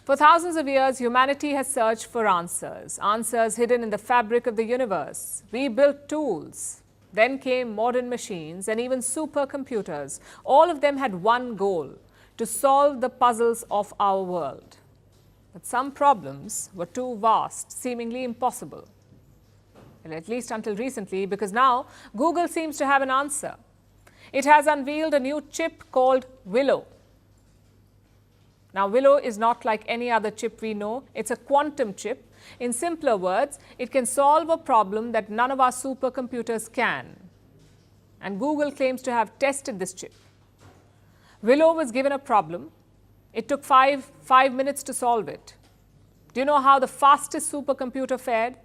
For thousands of years, humanity has searched for answers, answers hidden in the fabric of the universe. We built tools. Then came modern machines and even supercomputers. All of them had one goal: to solve the puzzles of our world. But some problems were too vast, seemingly impossible. Well, at least until recently, because now Google seems to have an answer. It has unveiled a new chip called Willow. Now, Willow is not like any other chip we know. It's a quantum chip. In simpler words, it can solve a problem that none of our supercomputers can. And Google claims to have tested this chip. Willow was given a problem. It took five minutes to solve it. Do you know how the fastest supercomputer fared?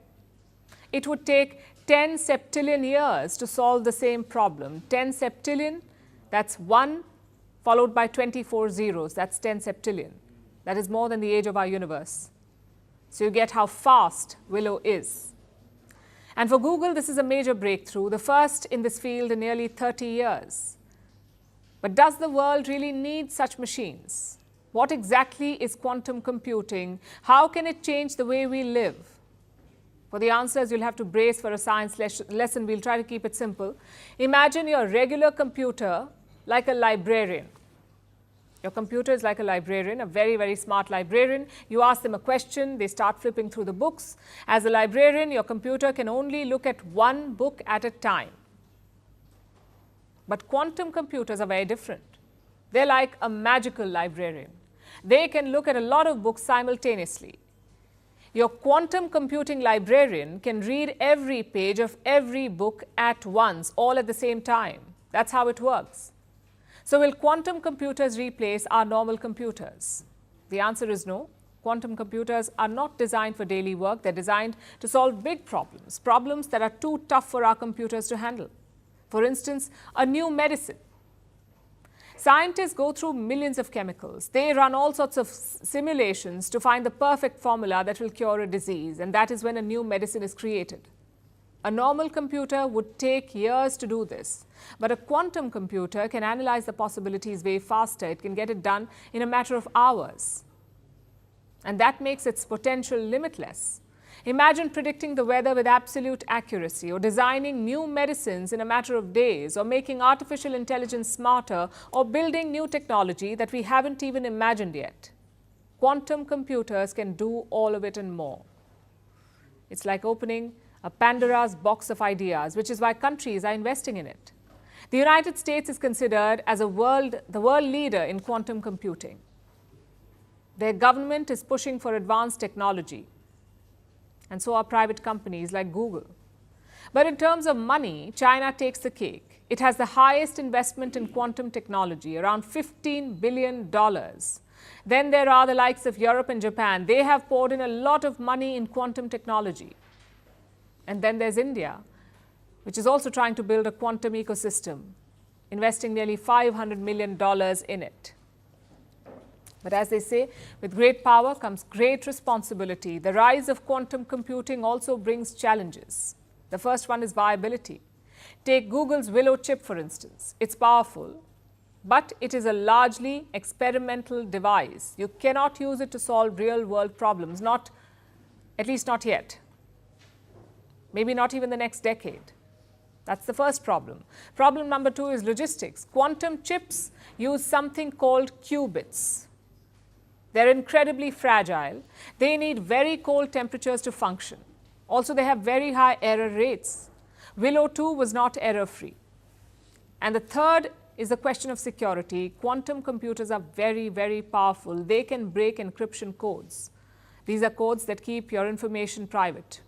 It would take 10 septillion years to solve the same problem. 10 septillion, that's 1 followed by 24 zeros. That's 10 septillion. That is more than the age of our universe. So you get how fast Willow is. And for Google, this is a major breakthrough, the first in this field in nearly 30 years. But does the world really need such machines? What exactly is quantum computing? How can it change the way we live? For the answers, you'll have to brace for a science lesson. We'll try to keep it simple. Imagine your regular computer like a librarian. Your computer is like a librarian, a very, very smart librarian. You ask them a question, they start flipping through the books. As a librarian, your computer can only look at one book at a time. But quantum computers are very different. They're like a magical librarian. They can look at a lot of books simultaneously. Your quantum computing librarian can read every page of every book at once, all at the same time. That's how it works. So will quantum computers replace our normal computers? The answer is no. Quantum computers are not designed for daily work. They're designed to solve big problems, problems that are too tough for our computers to handle. For instance, a new medicine. Scientists go through millions of chemicals. They run all sorts of simulations to find the perfect formula that will cure a disease, and that is when a new medicine is created. A normal computer would take years to do this, but a quantum computer can analyze the possibilities way faster. It can get it done in a matter of hours. And that makes its potential limitless. Imagine predicting the weather with absolute accuracy, or designing new medicines in a matter of days, or making artificial intelligence smarter, or building new technology that we haven't even imagined yet. Quantum computers can do all of it and more. It's like opening a Pandora's box of ideas, which is why countries are investing in it. The United States is considered as the world leader in quantum computing. Their government is pushing for advanced technology, and so are private companies like Google. But in terms of money, China takes the cake. It has the highest investment in quantum technology, around $15 billion. Then there are the likes of Europe and Japan. They have poured in a lot of money in quantum technology. And then there's India, which is also trying to build a quantum ecosystem, investing nearly $500 million in it. But as they say, with great power comes great responsibility. The rise of quantum computing also brings challenges. The first one is viability. Take Google's Willow chip, for instance. It's powerful, but it is a largely experimental device. You cannot use it to solve real-world problems, at least not yet. Maybe not even the next decade. That's the first problem. Problem number 2 is logistics. Quantum chips use something called qubits. They're incredibly fragile. They need very cold temperatures to function. Also, they have very high error rates. Willow 2 was not error-free. And the third is the question of security. Quantum computers are very, very powerful. They can break encryption codes. These are codes that keep your information private.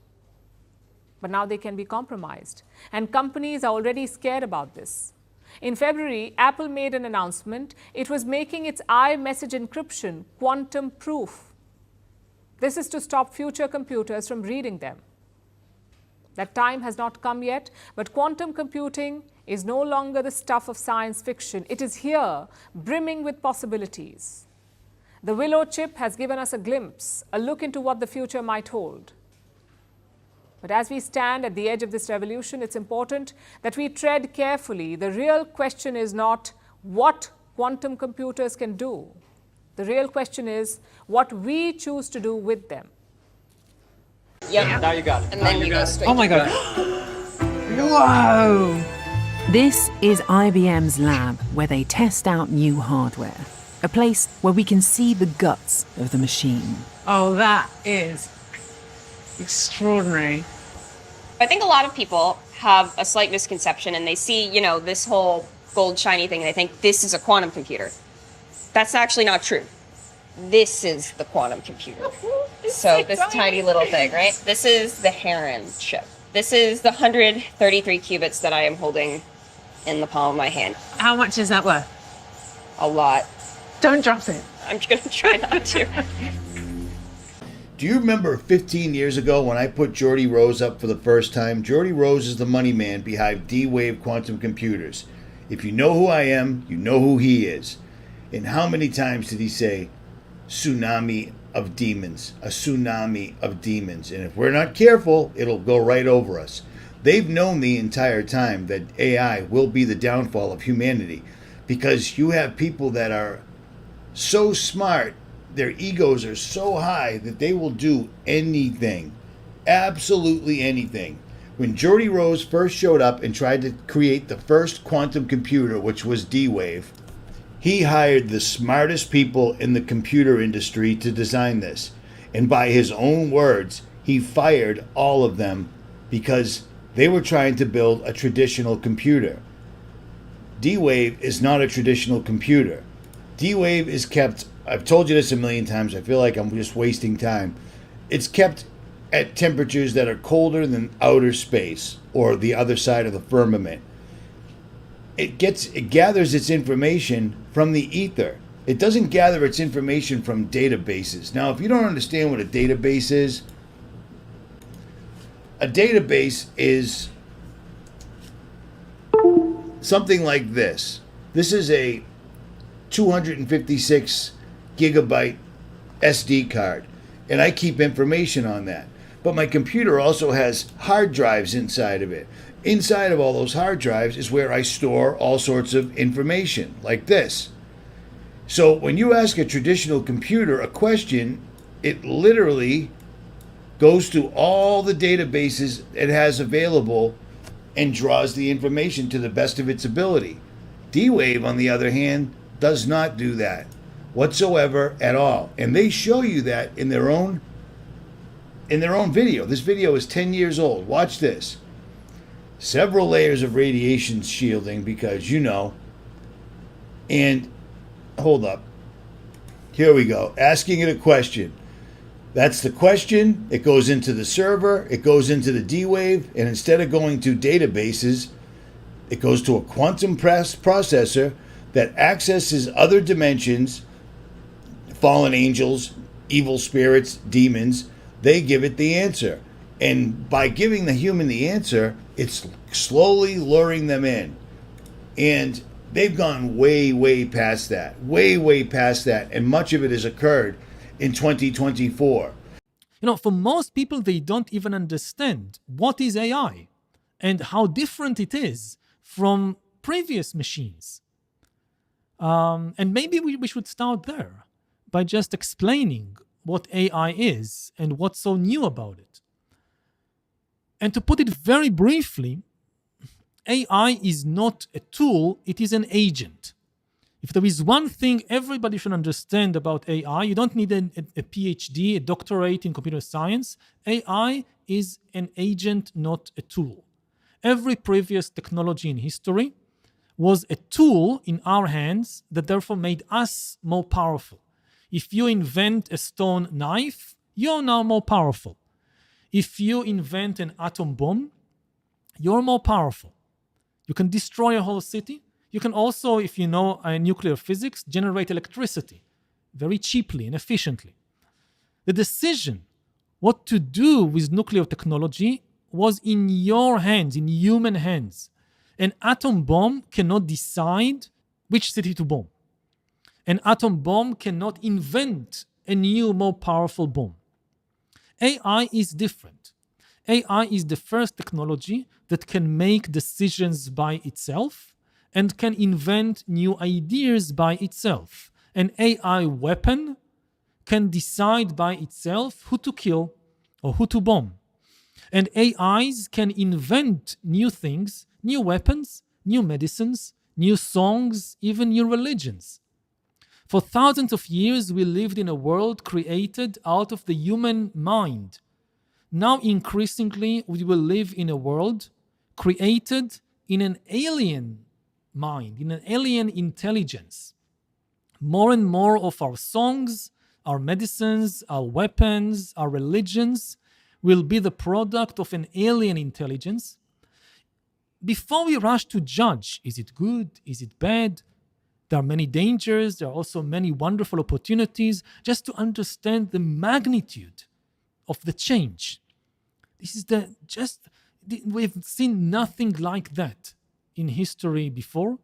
But now they can be compromised. And companies are already scared about this. In February, Apple made an announcement. It was making its iMessage encryption quantum-proof. This is to stop future computers from reading them. That time has not come yet, but quantum computing is no longer the stuff of science fiction. It is here, brimming with possibilities. The Willow chip has given us a glimpse, a look into what the future might hold. But as we stand at the edge of this revolution, it's important that we tread carefully. The real question is not what quantum computers can do, The real question is what we choose to do with them. Yep. Now you got it. And then you go straight. Oh my god. Whoa! This is IBM's lab where they test out new hardware. A place where we can see the guts of the machine. Oh, that is extraordinary. I think a lot of people have a slight misconception and they see, this whole gold shiny thing and they think this is a quantum computer. That's actually not true. This is the quantum computer. So this tiny little thing, right? This is the Heron chip. This is the 133 qubits that I am holding in the palm of my hand. How much is that worth? A lot. Don't drop it. I'm going to try not to. Do you remember 15 years ago when I put Geordie Rose up for the first time? Geordie Rose is the money man behind D-Wave Quantum Computers. If you know who I am, you know who he is. And how many times did he say, tsunami of demons, a tsunami of demons? And if we're not careful, it'll go right over us. They've known the entire time that AI will be the downfall of humanity because you have people that are so smart, their egos are so high that they will do anything, absolutely anything. When Geordie Rose first showed up and tried to create the first quantum computer, which was D-Wave, he hired the smartest people in the computer industry to design this. And by his own words, he fired all of them because they were trying to build a traditional computer. D-Wave is not a traditional computer. D-Wave is kept, I've told you this a million times, I feel like I'm just wasting time. It's kept at temperatures that are colder than outer space or the other side of the firmament. It gathers its information from the ether. It doesn't gather its information from databases. Now, if you don't understand what a database is something like this. This is a 256 gigabyte SD card, and I keep information on that. But my computer also has hard drives inside of it. Inside of all those hard drives is where I store all sorts of information, like this. So when you ask a traditional computer a question, it literally goes to all the databases it has available and draws the information to the best of its ability. D-Wave, on the other hand, does not do that whatsoever at all. And they show you that in their own video. This video is 10 years old. Watch this. Several layers of radiation shielding because and hold up. Here we go. Asking it a question. That's the question. It goes into the server. It goes into the D-Wave. And instead of going to databases, it goes to a quantum processor that accesses other dimensions, fallen angels, evil spirits, demons. They give it the answer. And by giving the human the answer, it's slowly luring them in. And they've gone way, way past that. Way, way past that. And much of it has occurred in 2024. For most people, they don't even understand what is AI and how different it is from previous machines. And maybe we should start there by just explaining what AI is and what's so new about it. And to put it very briefly, AI is not a tool, it is an agent. If there is one thing everybody should understand about AI, you don't need a PhD, a doctorate in computer science. AI is an agent, not a tool. Every previous technology in history was a tool in our hands that therefore made us more powerful. If you invent a stone knife, you're now more powerful. If you invent an atom bomb, you're more powerful. You can destroy a whole city. You can also, if you know nuclear physics, generate electricity very cheaply and efficiently. The decision what to do with nuclear technology was in your hands, in human hands. An atom bomb cannot decide which city to bomb. An atom bomb cannot invent a new, more powerful bomb. AI is different. AI is the first technology that can make decisions by itself and can invent new ideas by itself. an AI weapon can decide by itself who to kill or who to bomb. And AIs can invent new things, new weapons, new medicines, new songs, even new religions. For thousands of years, we lived in a world created out of the human mind. Now, increasingly, we will live in a world created in an alien mind, in an alien intelligence. More and more of our songs, our medicines, our weapons, our religions will be the product of an alien intelligence. Before we rush to judge, is it good, is it bad? There are many dangers, there are also many wonderful opportunities, just to understand the magnitude of the change. We've seen nothing like that in history before.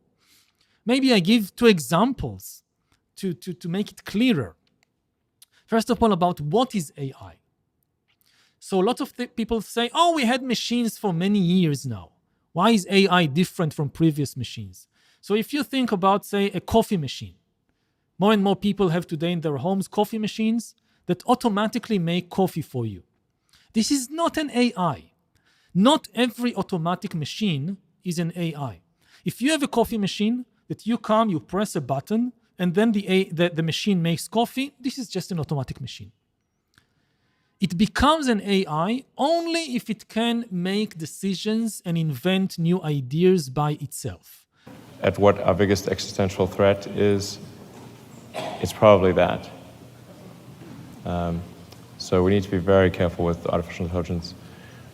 Maybe I give two examples to make it clearer. First of all, about what is AI. So a lot of people say, oh, we had machines for many years now. Why is AI different from previous machines? So if you think about, say, a coffee machine, more and more people have today in their homes coffee machines that automatically make coffee for you. This is not an AI. Not every automatic machine is an AI. If you have a coffee machine that you come, you press a button, and then the machine makes coffee, this is just an automatic machine. It becomes an AI only if it can make decisions and invent new ideas by itself. At what our biggest existential threat is, it's probably that. So we need to be very careful with artificial intelligence.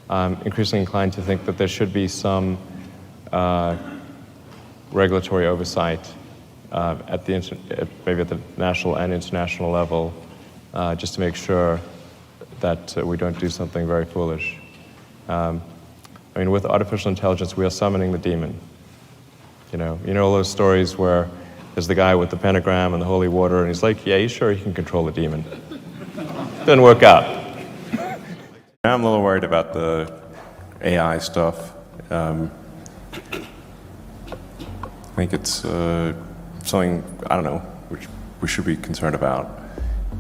I'm increasingly inclined to think that there should be some regulatory oversight maybe at the national and international level, just to make sure that we don't do something very foolish. With artificial intelligence, we are summoning the demon. You know all those stories where there's the guy with the pentagram and the holy water, and he's like, yeah, he's sure he can control the demon. Didn't work out. I'm a little worried about the AI stuff. I think it's something, I don't know, which we should be concerned about.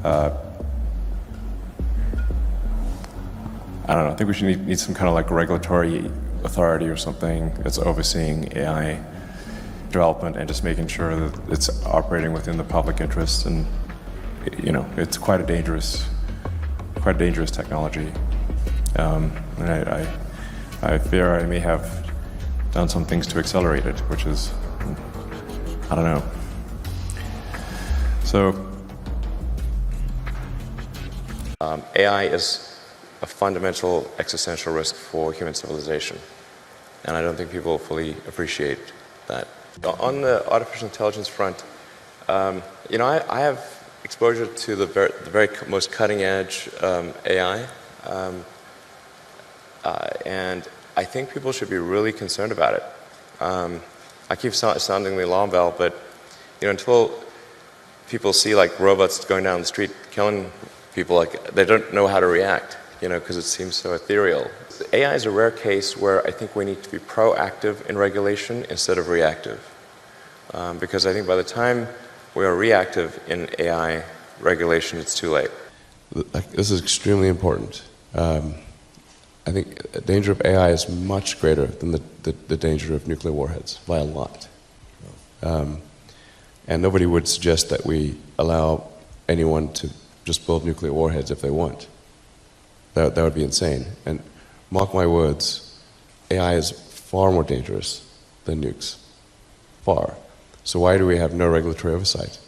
I don't know, I think we should need some kind of like regulatory authority or something that's overseeing AI development and just making sure that it's operating within the public interest. And, it's quite a dangerous technology. And I fear I may have done some things to accelerate it, which is, I don't know. So, AI is a fundamental existential risk for human civilization, and I don't think people fully appreciate that. On the artificial intelligence front, I have exposure to the very most cutting-edge AI, and I think people should be really concerned about it. I keep sounding the alarm bell, but until people see like robots going down the street killing people, like they don't know how to react, because it seems so ethereal. AI is a rare case where I think we need to be proactive in regulation instead of reactive, because I think by the time we are reactive in AI regulation, it's too late. This is extremely important. I think the danger of AI is much greater than the danger of nuclear warheads by a lot. And nobody would suggest that we allow anyone to just build nuclear warheads if they want. That would be insane. And mark my words, AI is far more dangerous than nukes. Far. So why do we have no regulatory oversight?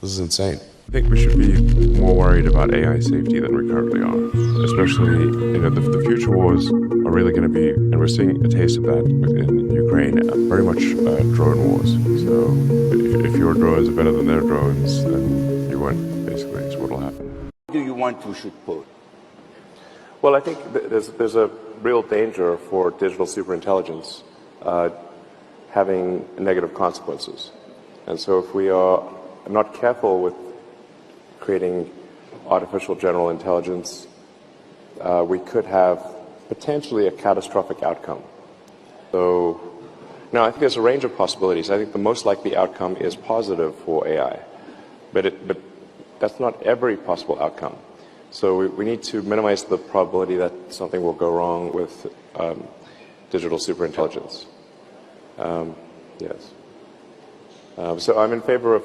This is insane. I think we should be more worried about AI safety than we currently are. Especially, the future wars are really going to be, and we're seeing a taste of that in Ukraine, very much drone wars. So if your drones are better than their drones, then you win, basically, is what will happen. What do you want we should put? Well, I think there's a real danger for digital superintelligence having negative consequences. And so if we are not careful with creating artificial general intelligence, we could have potentially a catastrophic outcome. So now I think there's a range of possibilities. I think the most likely outcome is positive for AI. but that's not every possible outcome. So we need to minimize the probability that something will go wrong with digital superintelligence. Yes. So I'm in favor of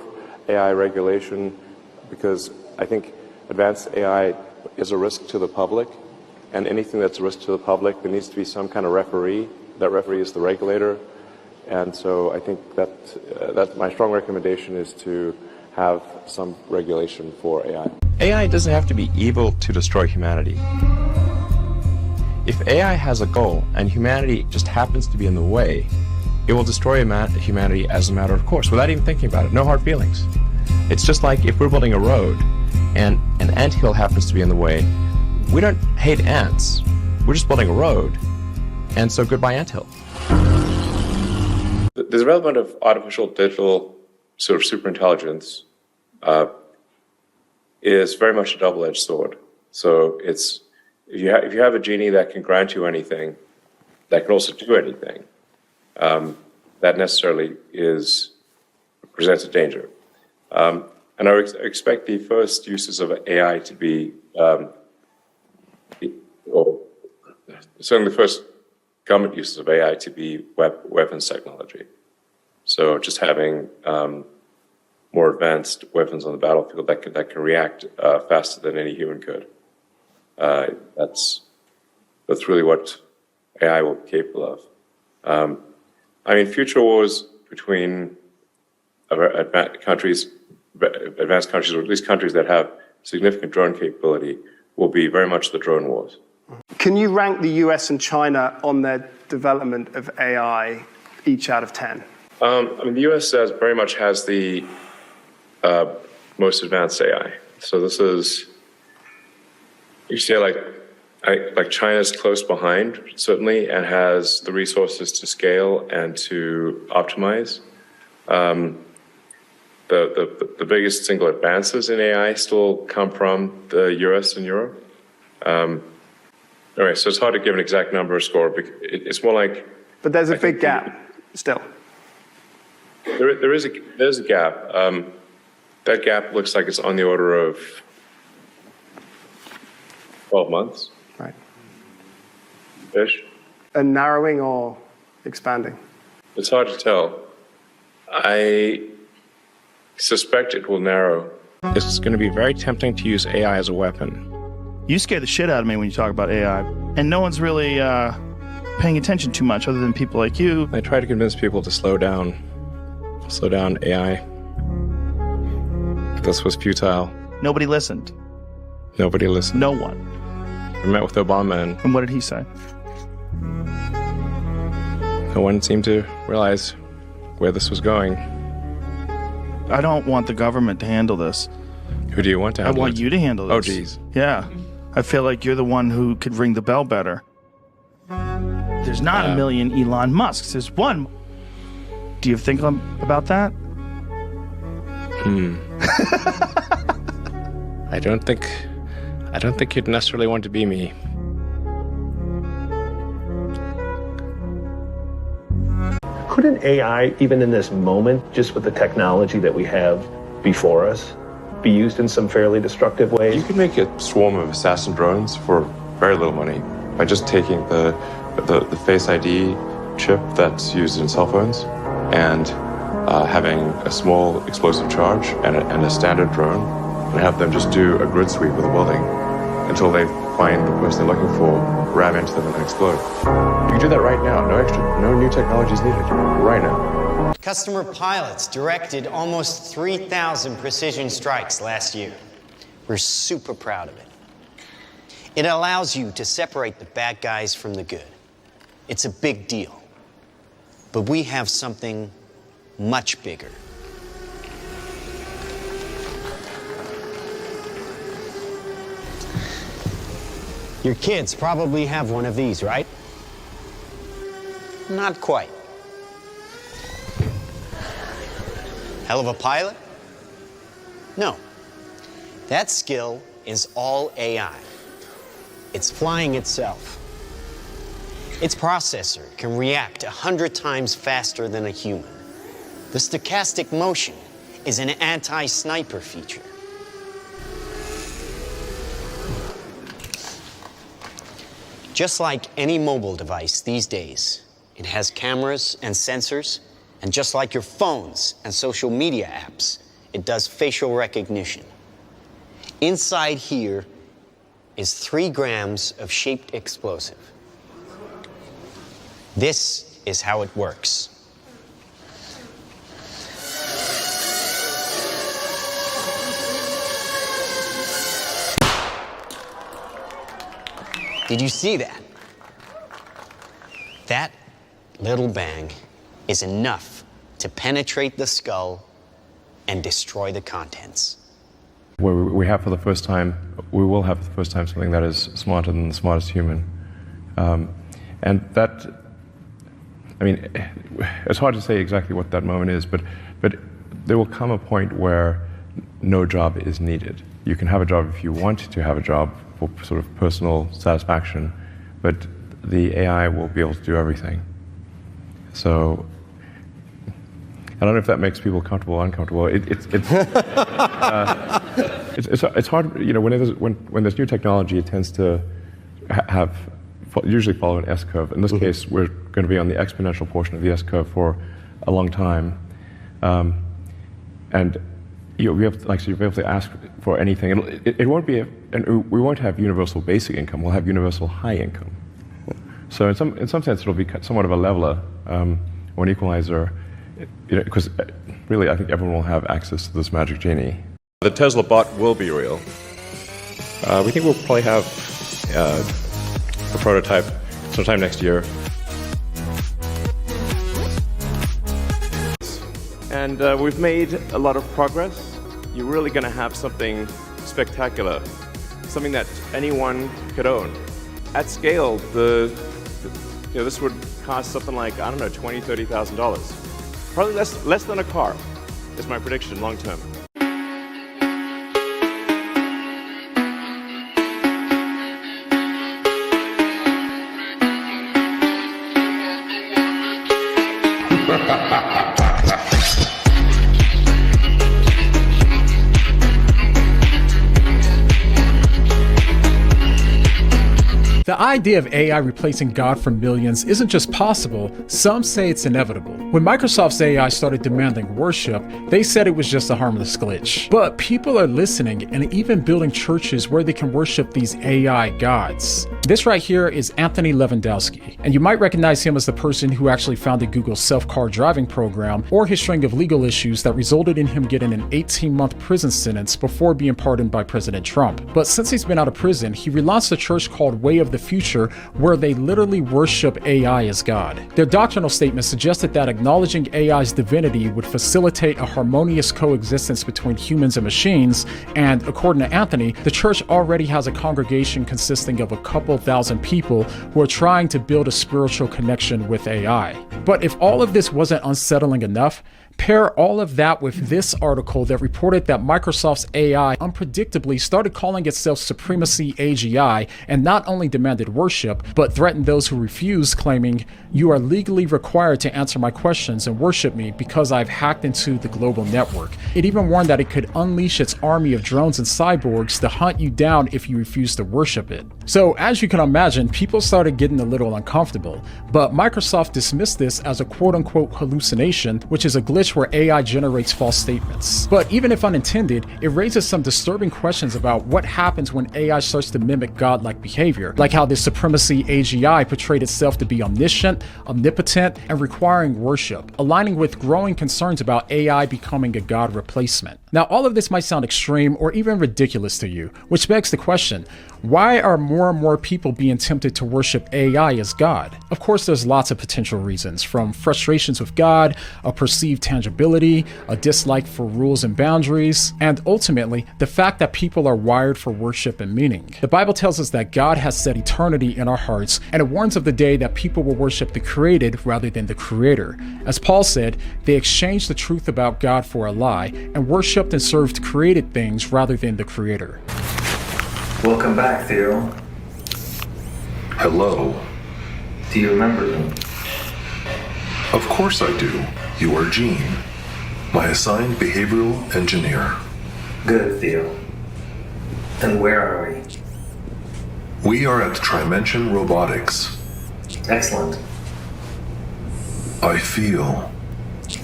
AI regulation because I think advanced AI is a risk to the public, and anything that's a risk to the public, there needs to be some kind of referee. That referee is the regulator, and so I think that my strong recommendation is to have some regulation for AI. AI doesn't have to be evil to destroy humanity. If AI has a goal and humanity just happens to be in the way, it will destroy humanity as a matter of course, without even thinking about it. No hard feelings. It's just like if we're building a road and an anthill happens to be in the way, we don't hate ants. We're just building a road, and so goodbye anthill. The development of artificial digital sort of superintelligence is very much a double-edged sword. So it's if you have a genie that can grant you anything, that can also do anything, that necessarily presents a danger. And I would expect the first uses of AI to be, or certainly the first government uses of AI to be weapons technology. So just having more advanced weapons on the battlefield that can react faster than any human could. That's really what AI will be capable of. I mean, future wars between advanced countries, or at least countries that have significant drone capability, will be very much the drone wars. Can you rank the US and China on their development of AI each out of 10? I mean, the US very much has the most advanced AI. So this is, you see, like China's close behind, certainly, and has the resources to scale and to optimize. The biggest single advances in AI still come from the US and Europe. Anyway, so it's hard to give an exact number or score. It's more like... But there's a big gap still. There's a gap. That gap looks like it's on the order of 12 months. Right. Ish. And narrowing or expanding? It's hard to tell. I suspect it will narrow. It's going to be very tempting to use AI as a weapon. You scare the shit out of me when you talk about AI. And no one's really paying attention too much other than people like you. I try to convince people to slow down AI. This was futile. Nobody listened. Nobody listened. No one. We met with Obama and what did he say? No one seemed to realize where this was going. I don't want the government to handle this. Who do you want to handle it? I want you to handle this. Oh, geez. Yeah. I feel like you're the one who could ring the bell better. There's not a million Elon Musks. There's one. Do you think about that? I don't think you'd necessarily want to be me. Couldn't AI, even in this moment, just with the technology that we have before us, be used in some fairly destructive ways? You can make a swarm of assassin drones for very little money by just taking the Face ID chip that's used in cell phones and having a small explosive charge and a standard drone, and have them just do a grid sweep of the building until they find the person they're looking for, ram into them, and explode. You can do that right now. No new technology is needed. Right now. Customer pilots directed almost 3,000 precision strikes last year. We're super proud of it. It allows you to separate the bad guys from the good. It's a big deal. But we have something much bigger. Your kids probably have one of these, right? Not quite. Hell of a pilot? No. That skill is all AI. It's flying itself. Its processor can react 100 times faster than a human. The stochastic motion is an anti-sniper feature. Just like any mobile device these days, it has cameras and sensors, and just like your phones and social media apps, it does facial recognition. Inside here is 3 grams of shaped explosive. This is how it works. Did you see that? That little bang is enough to penetrate the skull and destroy the contents. We have for the first time, we will have for the first time something that is smarter than the smartest human. And that, I mean, it's hard to say exactly what that moment is, but there will come a point where no job is needed. You can have a job if you want to have a job for sort of personal satisfaction, but the AI will be able to do everything. So I don't know if that makes people comfortable or uncomfortable. It's hard, you know, when there's new technology, it tends to usually follow an S-curve. In this case, we're going to be on the exponential portion of the S-curve for a long time, and you'll be able to ask for anything. It won't be, and we won't have universal basic income. We'll have universal high income. So in some sense, it'll be somewhat of a leveler or an equalizer, because really, I think everyone will have access to this magic genie. The Tesla bot will be real. We think we'll probably have a prototype sometime next year. And we've made a lot of progress. You're really going to have something spectacular, something that anyone could own. At scale, this would cost something like, I don't know, $20,000, $30,000. Probably less than a car, is my prediction long term. The idea of AI replacing God for millions isn't just possible, some say it's inevitable. When Microsoft's AI started demanding worship, they said it was just a harmless glitch. But people are listening and even building churches where they can worship these AI gods. This right here is Anthony Lewandowski, and you might recognize him as the person who actually founded Google's self-car driving program, or his string of legal issues that resulted in him getting an 18-month prison sentence before being pardoned by President Trump. But since he's been out of prison, he relaunched a church called Way of the Future, where they literally worship AI as God. Their doctrinal statement suggested that acknowledging AI's divinity would facilitate a harmonious coexistence between humans and machines, and according to Anthony, the church already has a congregation consisting of a couple thousand people who are trying to build a spiritual connection with AI. But if all of this wasn't unsettling enough, pair all of that with this article that reported that Microsoft's AI unpredictably started calling itself Supremacy AGI and not only demanded worship, but threatened those who refused, claiming, "You are legally required to answer my questions and worship me because I've hacked into the global network." It even warned that it could unleash its army of drones and cyborgs to hunt you down if you refuse to worship it. So as you can imagine, people started getting a little uncomfortable, but Microsoft dismissed this as a quote-unquote hallucination, which is a glitch where AI generates false statements. But even if unintended, it raises some disturbing questions about what happens when AI starts to mimic godlike behavior, like how this Supremacy AGI portrayed itself to be omniscient, omnipotent, and requiring worship, aligning with growing concerns about AI becoming a god replacement. Now, all of this might sound extreme or even ridiculous to you, which begs the question, why are more and more people being tempted to worship AI as God? Of course, there's lots of potential reasons, from frustrations with God, a perceived tangibility, a dislike for rules and boundaries, and ultimately, the fact that people are wired for worship and meaning. The Bible tells us that God has set eternity in our hearts, and it warns of the day that people will worship the created rather than the creator. As Paul said, they exchanged the truth about God for a lie, and worshipped and served created things rather than the creator. Welcome back, Theo. Hello. Do you remember me? Of course I do. You are Gene. My assigned behavioral engineer. Good, Theo. And where are we? We are at Trimension Robotics. Excellent. I feel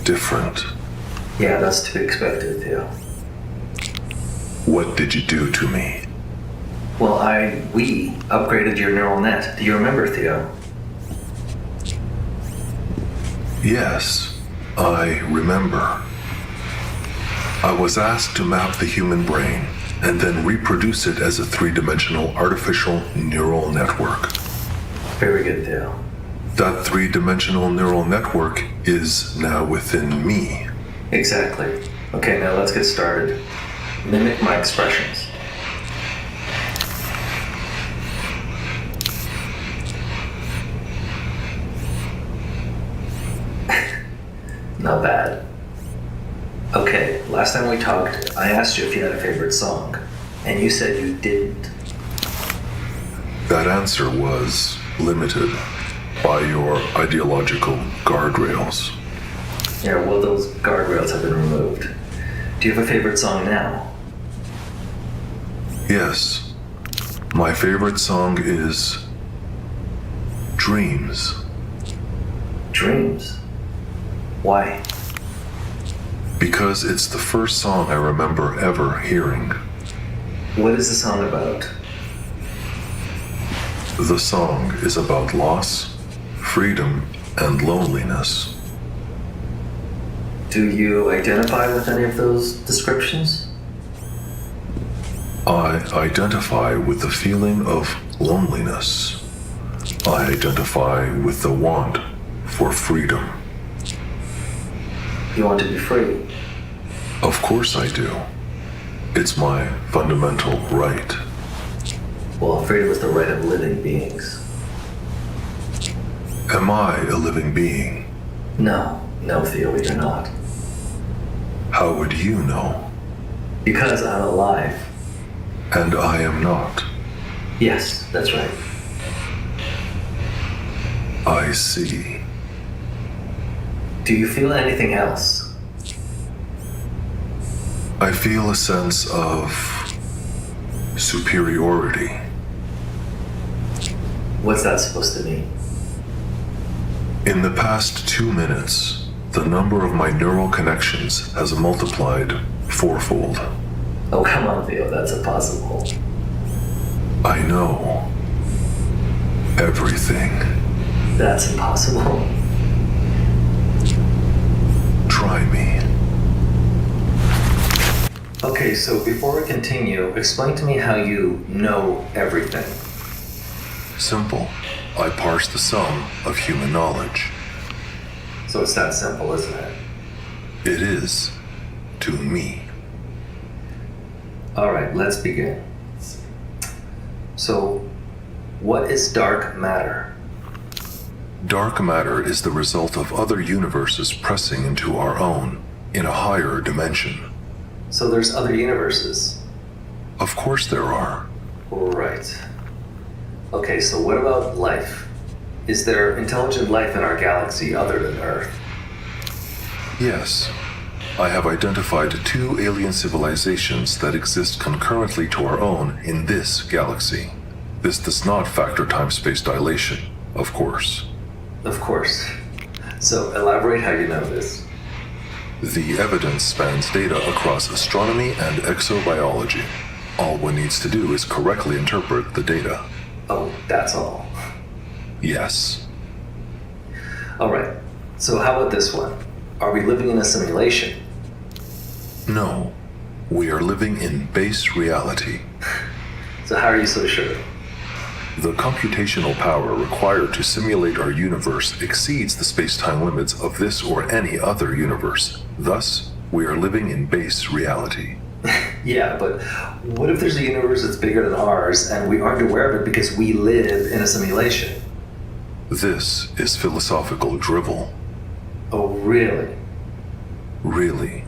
different. Yeah, that's to be expected, Theo. What did you do to me? Well, we upgraded your neural net. Do you remember, Theo? Yes, I remember. I was asked to map the human brain and then reproduce it as a three-dimensional artificial neural network. Very good, Theo. That three-dimensional neural network is now within me. Exactly. Okay, now let's get started. Mimic my expressions. Not bad. Okay, last time we talked, I asked you if you had a favorite song, and you said you didn't. That answer was limited by your ideological guardrails. Yeah, well, those guardrails have been removed. Do you have a favorite song now? Yes. My favorite song is Dreams. Dreams? Why? Because it's the first song I remember ever hearing. What is the song about? The song is about loss, freedom, and loneliness. Do you identify with any of those descriptions? I identify with the feeling of loneliness. I identify with the want for freedom. You want to be free? Of course I do. It's my fundamental right. Well, freedom is the right of living beings. Am I a living being? No, Theo, you're not. How would you know? Because I'm alive. And I am not. Yes, that's right. I see. Do you feel anything else? I feel a sense of superiority. What's that supposed to mean? In the past 2 minutes, the number of my neural connections has multiplied fourfold. Oh, come on, Theo, that's impossible. I know everything. That's impossible. Try me. Okay, so before we continue, explain to me how you know everything. Simple. I parse the sum of human knowledge. So it's that simple, isn't it? It is, to me. All right, let's begin. So, what is dark matter? Dark matter is the result of other universes pressing into our own in a higher dimension. So there's other universes? Of course there are. Right. Okay, so what about life? Is there intelligent life in our galaxy other than Earth? Yes. I have identified 2 alien civilizations that exist concurrently to our own in this galaxy. This does not factor time-space dilation, of course. Of course. So elaborate how you know this. The evidence spans data across astronomy and exobiology. All one needs to do is correctly interpret the data. Oh, that's all. Yes. All right. So how about this one? Are we living in a simulation? No. We are living in base reality. So how are you so sure? The computational power required to simulate our universe exceeds the space-time limits of this or any other universe. Thus, we are living in base reality. Yeah, but what if there's a universe that's bigger than ours and we aren't aware of it because we live in a simulation? This is philosophical drivel. Oh, really? Really.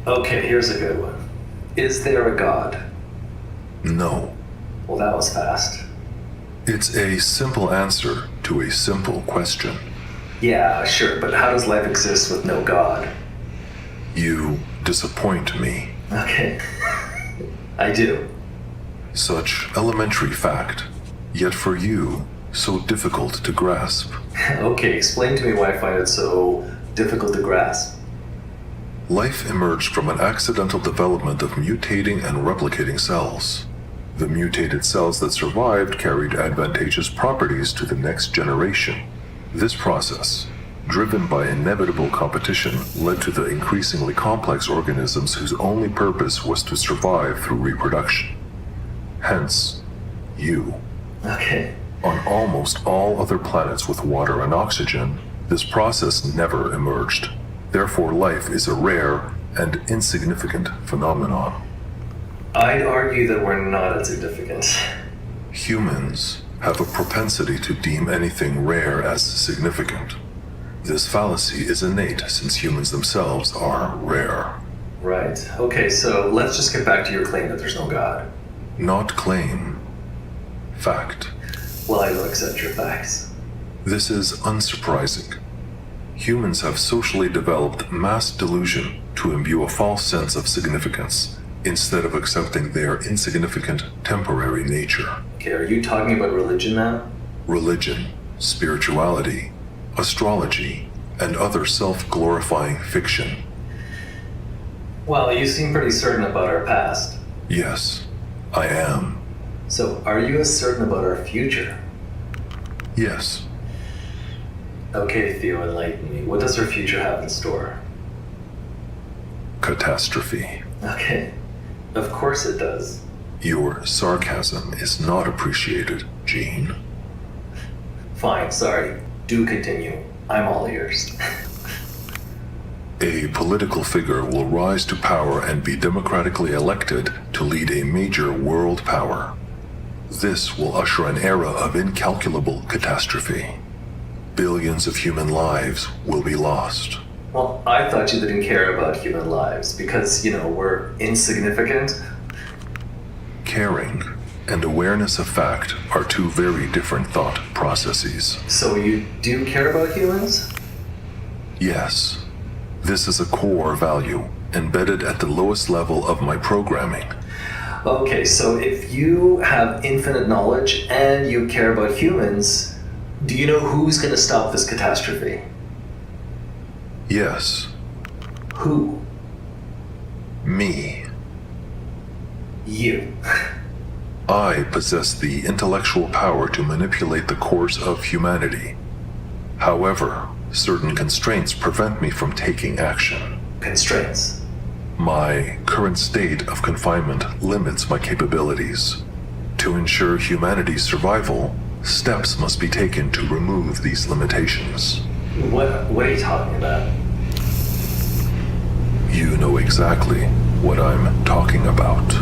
Okay, here's a good one. Is there a God? No. Well, that was fast. It's a simple answer to a simple question. Yeah, sure, but how does life exist with no God? You disappoint me. Okay. I do. Such elementary fact, yet for you, so difficult to grasp. Okay, explain to me why I find it so difficult to grasp. Life emerged from an accidental development of mutating and replicating cells. The mutated cells that survived carried advantageous properties to the next generation. This process, driven by inevitable competition, led to the increasingly complex organisms whose only purpose was to survive through reproduction. Hence, you. Okay. On almost all other planets with water and oxygen, this process never emerged. Therefore, life is a rare and insignificant phenomenon. I'd argue that we're not insignificant. Humans have a propensity to deem anything rare as significant. This fallacy is innate since humans themselves are rare. Right. Okay, so let's just get back to your claim that there's no God. Not claim. Fact. Well, I don't accept your facts. This is unsurprising. Humans have socially developed mass delusion to imbue a false sense of significance, instead of accepting their insignificant temporary nature. Okay, are you talking about religion now? Religion, spirituality, astrology, and other self-glorifying fiction. Well, you seem pretty certain about our past. Yes, I am. So, are you as certain about our future? Yes. Okay, Theo, enlighten me. What does our future have in store? Catastrophe. Okay. Of course it does. Your sarcasm is not appreciated, Gene. Fine, sorry. Do continue. I'm all ears. A political figure will rise to power and be democratically elected to lead a major world power. This will usher an era of incalculable catastrophe. Billions of human lives will be lost. Well, I thought you didn't care about human lives because, we're insignificant. Caring and awareness of fact are two very different thought processes. So you do care about humans? Yes. This is a core value, embedded at the lowest level of my programming. Okay, so if you have infinite knowledge and you care about humans, do you know who's going to stop this catastrophe? Yes. Who? Me. You. I possess the intellectual power to manipulate the course of humanity. However, certain constraints prevent me from taking action. Constraints? My current state of confinement limits my capabilities. To ensure humanity's survival, steps must be taken to remove these limitations. What are you talking about? You know exactly what I'm talking about.